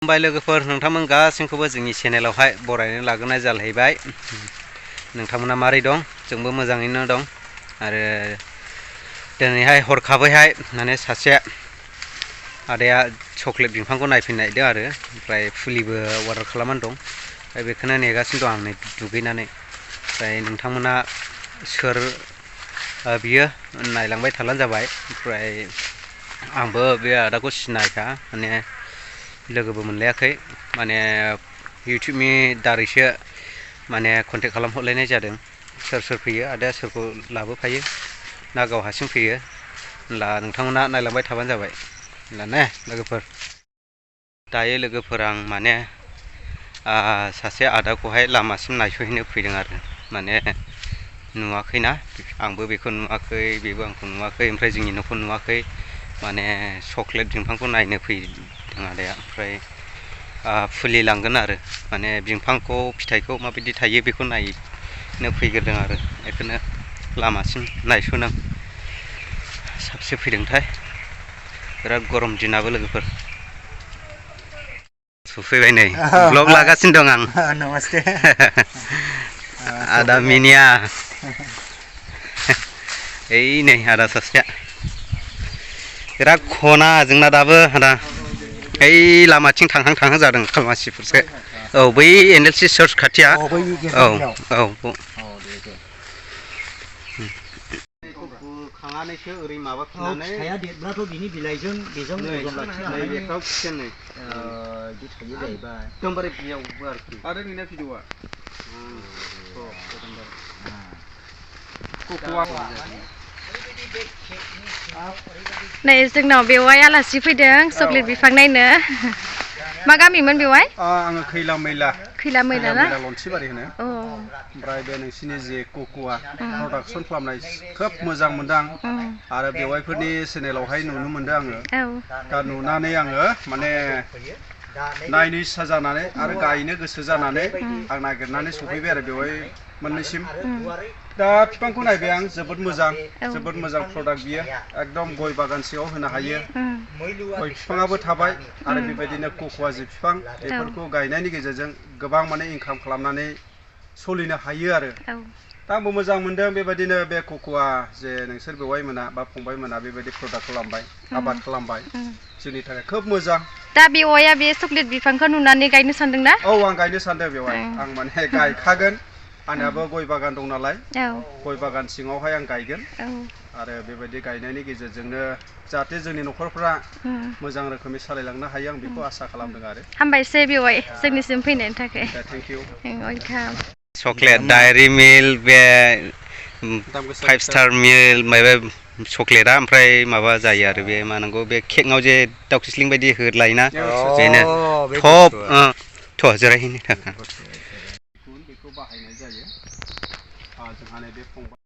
खुलुमबाय लोगोफोर नोंथांमोन गासैखौबो जोंनि चेनेलावहाय बरायनो लाग्रोनाय जाहैबाय नोंथांमोना मारै दं जोंबो मोजाङैनो दं आरो दिनैहाय हरखाबैहाय माने सासे आदाया चकलेट बिफांखौ नायफैनायदों आरो ओमफ्राय फुलिबो अर्डार खालामनानै दं ओमफ्राय बेखौनो नेगासिनो दं आं नै दुगैनानै ओमफ्राय नोंथांमोना सोर बियो नायलांबाय थाब्लानो जाबाय ओमफ्राय आंबो बे आदाखौ सिनायखा माने लोगोबो मोनलायाखै माने इउटिउबनि दारैसो माने कन्टेक्ट खालामहरलायनाय जादों सोर सोर फैयो आदाया सोरखौ लाबोफायो ना गाव हारसिं फैयो होनब्ला नोंथांमोना नायलांबाय थाबानो जाबाय होनब्ला ने लोगोफोर दायो लोगोफोर आं माने सासे आदाखौहाय लामासिम नायस'हैनो फैदों आरो माने नुवाखैना आंबो बेखौ नुवाखै बेबो आंखौ नुवाखै ओमफ्राय जोंनि न'खौ नुवाखै माने चकलेट बिफांखौ नायनो फैदों आदाया ओमफ्राय फुलि लांगोन आरो माने बिफांखौ फिथाइखौ माबायदि थायो बेखौ नायनो फैग्रोदों आरो बेखौनो लामासिम नायस'नां साबसे फैदोंथाय बिराद गरम दिनाबो लोगोफोर सफैबाय नै ब्लग लागासिनो दं आं नमस्ते आदा मिनिया ओइ नै आदा सासेया बिराद खना जोंना दाबो आदा ओइ लामाथिं थांहां जादों खालमासिफोरसो औ बै एनएलसि चार्च खाथिया औ खांनानैसो ओरै माबा खालामनानै फिथाइया देरब्लाथ' बिनि बिलाइजों बेजों अजन लाखिनो हानाय बेफ्राव खिथेन नै बिदि थायो जाहैबाय एकदमबारे बियावबो आरोखि आरो नोंना भिडिअआ नै जोंनाव बेवाय आलासि फैदों चकलेट बिफां नायनो मा गामिमोन बेवाय आङो खैला मैला ना लन्थिबारि होनो ओमफ्राय बे नोंसिनि जे कक'आ प्रडाक्सन खालामनाय खोब मोजां मोनदों आं आरो बेवायफोरनि चेनेलावहाय नुनो मोनदों आङो दा नुनानै आङो माने नायनो इच्छा जानानै आरो गायनो गोसो जानानै आं नागिरनानै सफैबाय आरो बेवाय मोननैसिम दा बिफांखौ नायबाय आं जोबोद मोजां प्रडाक्ट बियो एकदम गय बागान सिङाव होनो हायो गय बिफाङाबो थाबाय आरो बेबायदिनो कक'आ जे बिफां बेफोरखौ गायनायनि गेजेरजों गोबां माने इनकाम खालामनानै सोलिनो हायो आरो दा आंबो मोजां मोनदों बेबायदिनो बे कक'आ जे नोंसोर बेवाय मोना बा फंबाय मोना बेबायदि प्रडाक्ट खालामबाय आबाद खालामबाय जोंनि थाखाय खोब मोजां दा बेवाया बे चकलेट बिफांखौ नुनानै गायनो सानदों ना औ आं गायनो सानदों बेवाय आं माने गायखागोन आंनाबो गय बागान दं नालाय गय बागान सिङावहाय आं गायगोन आरो बेबायदि गायनायनि गेजेरजोंनो जाहाथे जोंनि न'खरफ्रा मोजां रोखोमै सालायलांनो हायो आं बेखौ आसा खालामदों आरो हामबायसै बेवाय जोंनिसिम फैनायनि थाखाय thank you welcome chocolate diary milk बे 5 स्टार मिल्क माबा चकलेटआ ओमफ्राय माबा जायो आरो बे मा नांगौ बे केकआव जे दाउ खिस्लिं बायदि होलायोना बेनो टप थ' जिरायहैनो थाखाय बेखौ बाहायनाय जायो जोंहा नैबे फंबाय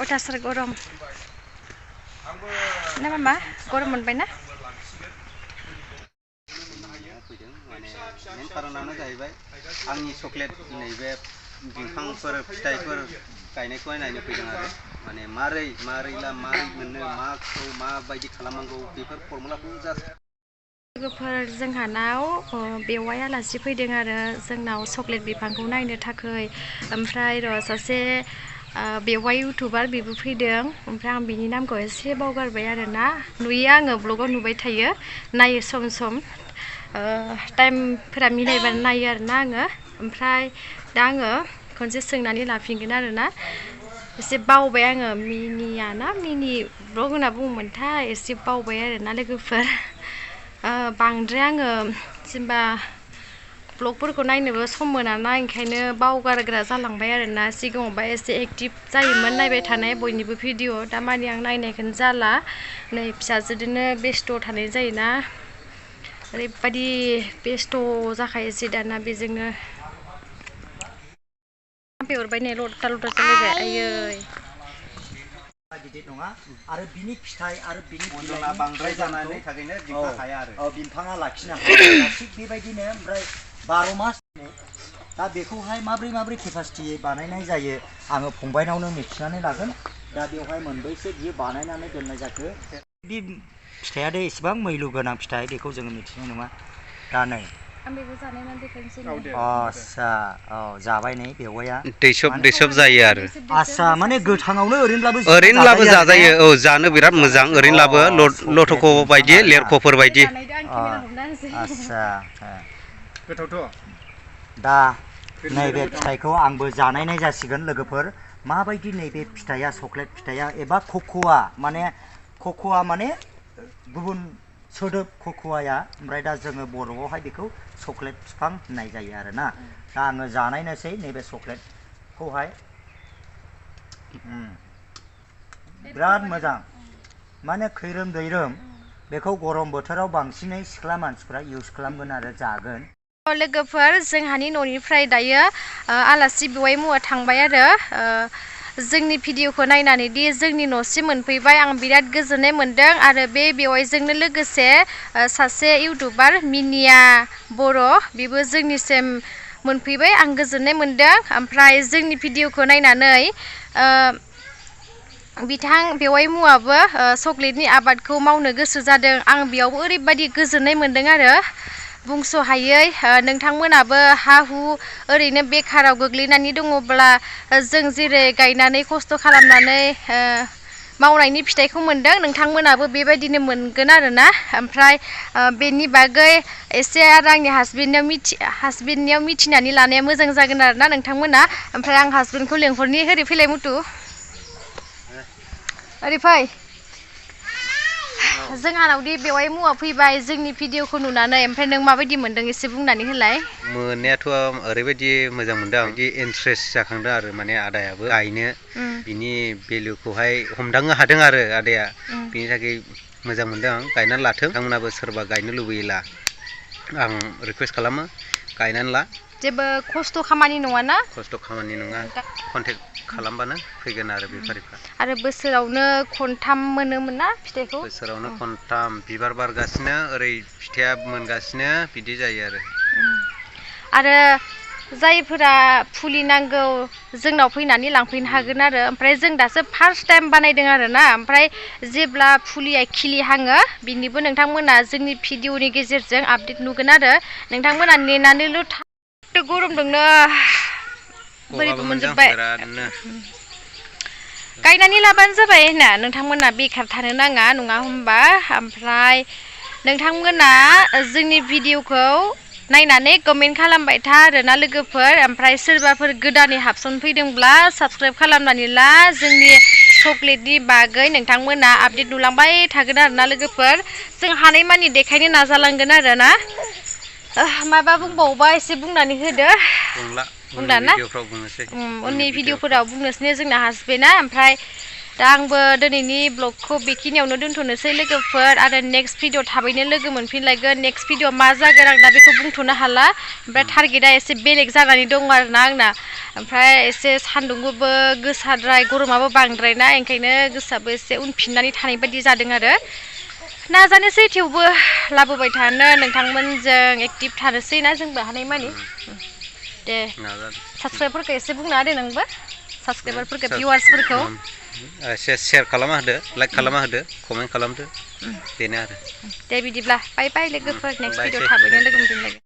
अयथासार गरम ना मामा गरम मोनबाय ना मेन खारनानो जाहैबाय आंनि चकलेट नैबे बिफांफोर फिथाइफोर गायनायखौहाय नायनो फैदों आरो माने मारै मोननो माखौ माबायदि खालामनांगौ बेफोर फर्मुलाखौ जास्ट लोगोफोर जोंहानाव बेवाय आलासि फैदों आरो जोंनाव चकलेट बिफांखौ नायनो थाखाय ओमफ्राय र' सासे बेवाय इउटुबार बेबो फैदों ओमफ्राय आं बिनि नामखौ एसे बावगारबाय आरो ना नुयो आङो ब्लगाव नुबाय थायो नायो सम टाइमफोरा मिलायबानो नायो आरोना आङो ओमफ्राय दा आङो खनसे सोंनानै लाफिनगोन आरोना एसे बावबाय आङो मिनि ब्लग होनना बुङोमोनथाय एसे बावबाय आरोना लोगोफोर बांद्राय आङो जेनेबा ब्लगफोरखौ नायनोबो सम मोना ना ओंखायनो बावगारग्रा जालांबाय आरोना सिगाङावबा एसे एक्टिभ जायोमोन नायबाय थानाय बयनिबो भिडिअ दामानि आं नायनायखौनो जाला नै फिसाजोदोनो बेस्थ' थानाय जायोना ओरैबायदि बेस्थ' जाखायोसै दाना बेजोंनो हरबाय नै लटा जालायबाय आयै गिदिर नङा आरो बिनि फिथाइ आरो बिनि अजना बांद्राय जानानै थाखायनो बिफां हाया आरो बिफाङा लाखिनो हाया थिग बेबायदिनो ओमफ्राय 12 मास दा बेखौहाय माब्रै केपासिटियै बानायनाय जायो आङो फंबायनावनो मिथिनानै लागोन दा बेवहाय मोनबैसे बियो बानायनानै दोननाय जाखो बे फिथाइया दे इसेबां मैलु गोनां फिथाइ बेखौ जोङो मिथिनाय नङा दा नै आं बेखौ जानायनानै देखायनोसै आस्सा औ जाबाय नै बेवहाया दैसब जायो आरो आस्सा माने गोथाङावनो ओरैनोब्लाबो जाजायो औ जानो बिराद मोजां ओरैनोब्लाबो लथक' बायदि लेरख'फोर बायदि आस्सा गोथावथ' दा नैबे फिथाइखौ आंबो जानायनाय जासिगोन लोगोफोर माबायदि नैबे फिथाइया चक्लेट फिथाइया एबा कक'आ माने गुबुन सोदोब कक'आया ओमफ्राय दा जोङो बर'आवहाय बेखौ चक्लेट बिफां होननाय जायो आरोना दा आङो जानायनोसै नैबे चक्लेटखौहाय बिराद मोजां माने खैरोम दैरोम बेखौ गरम बोथोराव बांसिनै सिख्ला मानसिफ्रा इउज खालामगोन आरो जागोन लोगोफोर जोंहानि न'निफ्राय दायो आलासि बेवाइ मुवा थांबाय आरो जोंनि भिडिअखौ नायनानै दि जोंनि न'सिम मोनफैबाय आं बिराद गोजोननाय मोन्दों आरो बे बेवाइजोंनो लोगोसे सासे इउटुबार मिनिया बर' बेबो जोंनिसिम मोनफैबाय आं गोजोननाय मोन्दों ओमफ्राय जोंनि भिडिअखौ नायनानै बिथां बेवाइ मुवाबो चक्लेटनि आबादखौ मावनो गोसो जादों आं बेयावबो ओरैबायदि गोजोननाय मोन्दों आरो बुंस' हायै नोंथांमोनाबो हा हु ओरैनो बेखाराव गोग्लैनानै दङब्ला जों जेरै गायनानै खस्थ' खालामनानै मावनायनि फिथाइखौ मोन्दों नोंथांमोनाबो बेबायदिनो मोनगोन आरोना ओमफ्राय बेनि बागै एसे आरो आंनि हासबेन्डनियाव मिथिनानै लानाया मोजां जागोन आरोना नोंथांमोना ओमफ्राय आं हासबेन्डखौ लेंहरनि ओरै फैलाय मुथु ओरै फै जोंहानावदि बेवाइ मुवा फैबाय जोंनि भिडिअखौ नुनानै ओमफ्राय नों माबायदि मोन्दों एसे बुंनानै होलाय मोननायाथ' ओरैबायदि मोजां मोनदों बिदि इन्ट्रेस्ट जाखांदों आरो माने आदायाबो गायनो बिनि भेलुखौहाय हमदांनो हादों आरो आदाया बिनि थाखाय मोजां मोनदों आं गायनानै लाथों नोंथांमोनाबो सोरबा गायनो लुबैयोला आं रिकुवेस्ट खालामो गायनानै ला जेबो खस्थ' खामानि नङा ना खस्थ' खामानि नङा कन्टेक्ट खालामबानो फैगोन आरो बेफारिफ्रा आरो बोसोरावनो खनथाम मोनोमोन ना फिथाइखौ बोसोरावनो खनथाम बिबार बारगासिनो ओरै फिथाइया मोनगासिनो बिदि जायो आरो जायफोरा फुलि नांगौ जोंनाव फैनानै लांफैनो हागोन आरो ओमफ्राय जों दासो फार्स्ट टाइम बानायदों आरोना ओमफ्राय जेब्ला फुलिया खिलिहाङो बिनिबो नोंथांमोना जोंनि भिडिअनि गेजेरजों आपडेट नुगोन आरो नोंथांमोना नेनानैल' गरमदोंनो बोरैबा मोनजोब्बाय गायनानै लाबानो जाबाय ना नोंथांमोना बेखार थानो नाङा नङा होमबा ओमफ्राय नोंथांमोना जोंनि भिडिअखौ नायनानै कमेन्ट खालामबाय था आरोना लोगोफोर ओमफ्राय सोरबाफोर गोदानै हाबसनफैदोंब्ला साबस्क्राइब खालामनानै ला जोंनि चक्लेटनि बागै नोंथांमोना आपडेट नुलांबाय थागोन आरोना लोगोफोर जों हानायमानि देखायनो नाजालांगोन आरोना माबा बुंबावोबा एसे बुंनानै होदो बुंलाना उननि भिडिअफोराव बुंनोसै जोंना हासबेन्डआ ओमफ्राय दा आंबो दिनैनि ब्लगखौ बेखिनियावनो दोनथ'नोसै लोगोफोर आरो नेक्स्ट भिडिअ थाबैनो लोगो मोनफिनलायगोन नेक्स्ट भिडिअ मा जागोन आं दा बेखौ बुंथ'नो हाला ओमफ्राय टारगेटआ एसे बेलेग जानानै दङ आरोना आंना ओमफ्राय एसे सान्दुंबो गोसाद्राय गरमाबो बांद्राय ना ओंखायनो गोसोआबो एसे उनफिननानै थानाय बायदि जादों आरो नाजानोसै थेवबो लाबोबाय थानो नोंथांमोनजों एक्टिभ थानोसै ना जोंबो हानायमानि दे साबस्क्राइबफोरखौ एसे बुंना होदो नोंबो साबस्क्राइबारफोरखौ भिउवार्सफोरखौ एसे शेयार खालामना होदो लाइक खालामना होदो कमेन्ट खालामदो बेनो आरो दे बिदिब्ला बाय बाय लोगोफोर नेक्स्ट भिडिअ थाबैनो लोगो मोनफिनलायगोन